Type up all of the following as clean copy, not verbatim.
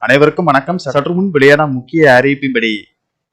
அனைவருக்கும் வணக்கம். சற்று முன் வெளியான முக்கிய அறிவிப்பின்படி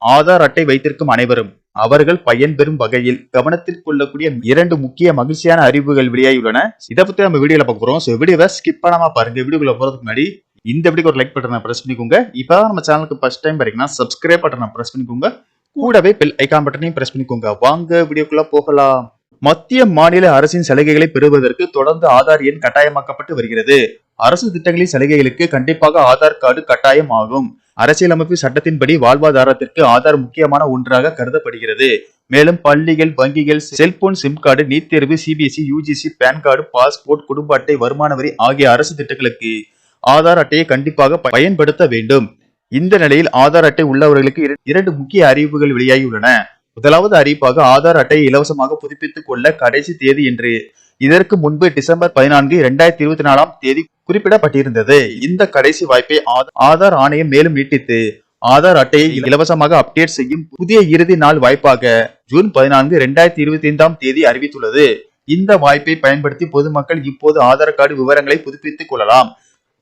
ஆதார் அட்டை வைத்திருக்கும் அனைவரும் அவர்கள் பயன்பெறும் வகையில் கவனத்தில் கொள்ளக்கூடிய 2 முக்கிய மகிழ்ச்சியான அறிவுகள் வெளியாகியுள்ளன. இதை பத்தி நம்ம வீடியோல பார்க்க போறோம். வீடியோவை ஸ்கிப் பண்ணாம பாருங்க. வீடியோக்குள்ள போறதுக்கு முன்னாடி இந்த வீடியோக்கு ஒரு லைக் பட்டனை பிரஸ் பண்ணிக்கோங்க. இப்பதான் நம்ம சேனலுக்கு ஃபர்ஸ்ட் டைம் வரீங்கன்னா சப்ஸ்கிரைப் பட்டனை பிரஸ் பண்ணிக்கோங்க. கூடவே பெல் ஐகான் பட்டனையும் பிரஸ் பண்ணிக்கோங்க. வாங்க வீடியோக்குள்ள போகலாம். மத்திய மாநில அரசின் சலுகைகளை பெறுவதற்கு தொடர்ந்து ஆதார் எண் கட்டாயமாக்கப்பட்டு வருகிறது. அரசு திட்டங்களின் சலுகைகளுக்கு கண்டிப்பாக ஆதார் கார்டு கட்டாயம் ஆகும். அரசியலமைப்பு சட்டத்தின்படி வாழ்வாதாரத்திற்கு ஆதார் முக்கியமான ஒன்றாக கருதப்படுகிறது. மேலும் பள்ளிகள், வங்கிகள், செல்போன் சிம் கார்டு, நீட் தேர்வு, CBSE, UGC, PAN card, passport, குடும்ப அட்டை, வருமான வரி ஆகிய அரசு திட்டங்களுக்கு ஆதார் அட்டையை கண்டிப்பாக பயன்படுத்த வேண்டும். இந்த நிலையில் ஆதார் அட்டை உள்ளவர்களுக்கு 2 முக்கிய அறிவிப்புகள் வெளியாகியுள்ளன. முதலாவது அறிவிப்பாக ஆதார் அட்டையை இலவசமாக புதுப்பித்துக் கொள்ள கடைசி தேதி என்று இதற்கு முன்பு டிசம்பர் 14, 2024 குறிப்பிடப்பட்டிருந்தது. இந்த கடைசி வாய்ப்பை ஆதார் ஆணையம் மேலும் நீட்டித்து ஆதார் அட்டையை இலவசமாக அப்டேட் செய்யும் புதிய இறுதி நாள் வாய்ப்பாக ஜூன் 14, 2025 அறிவித்துள்ளது. இந்த வாய்ப்பை பயன்படுத்தி பொதுமக்கள் இப்போது ஆதார் கார்டு விவரங்களை புதுப்பித்துக் கொள்ளலாம்.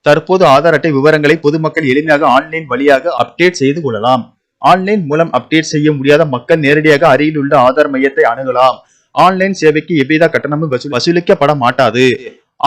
தற்போது ஆதார் அட்டை விவரங்களை பொதுமக்கள் எளிமையாக ஆன்லைன் வழியாக அப்டேட் செய்து கொள்ளலாம். ஆன்லைன் மூலம் அப்டேட் செய்ய முடியாத மக்கள் நேரடியாக அருகில் உள்ள ஆதார் மையத்தை அணுகலாம். ஆன்லைன் சேவைக்கு எவ்வித கட்டணமும் வசூலிக்கப்பட மாட்டாது.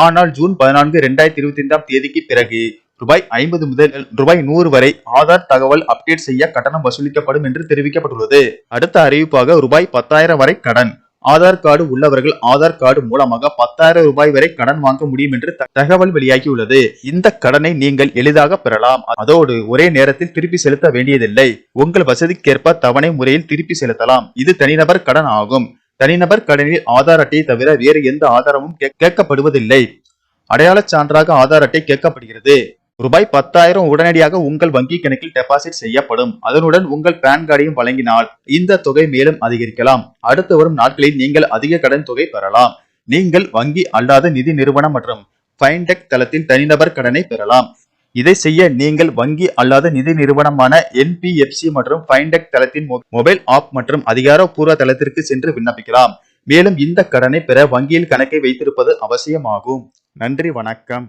ஆனால் ஜூன் 14, 2025 பிறகு ரூபாய் 50 முதல் ரூபாய் 100 வரை ஆதார் தகவல் அப்டேட் செய்ய கட்டணம் வசூலிக்கப்படும் என்று தெரிவிக்கப்பட்டுள்ளது. அடுத்த அறிவிப்பாக ரூபாய் 10,000 வரை கடன். ஆதார் கார்டு உள்ளவர்கள் ஆதார் கார்டு மூலமாக 10,000 ரூபாய் வரை கடன் வாங்க முடியும் என்று தகவல் வெளியாகியுள்ளது. இந்த கடனை நீங்கள் எளிதாக பெறலாம். அதோடு ஒரே நேரத்தில் திருப்பி செலுத்த வேண்டியதில்லை. உங்கள் வசதிக்கேற்ப தவணை முறையில் திருப்பி செலுத்தலாம். இது தனிநபர் கடன் ஆகும். தனிநபர் கடனில் ஆதார் அட்டையை தவிர வேறு எந்த ஆதாரமும் கேட்கப்படுவதில்லை. அடையாள சான்றாக ஆதார் அட்டை கேட்கப்படுகிறது. ரூபாய் 10,000 உடனடியாக உங்கள் வங்கி கணக்கில் டெபாசிட் செய்யப்படும். அதனுடன் உங்கள் பேன் கார்டையும் வழங்கினால் இந்த தொகை மேலும் அதிகரிக்கலாம். அடுத்து வரும் நாட்களில் நீங்கள் அதிக கடன் தொகை பெறலாம். நீங்கள் வங்கி அல்லாத நிதி நிறுவனம் மற்றும் ஃபைன்டெக் தளத்தில் தனிநபர் கடனை பெறலாம். இதை செய்ய நீங்கள் வங்கி அல்லாத நிதி நிறுவனமான NBFC மற்றும் ஃபைன்டெக் தளத்தின் மொபைல் ஆப் மற்றும் அதிகாரப்பூர்வ தளத்திற்கு சென்று விண்ணப்பிக்கலாம். மேலும் இந்த கடனை பெற வங்கியில் கணக்கை வைத்திருப்பது அவசியமாகும். நன்றி, வணக்கம்.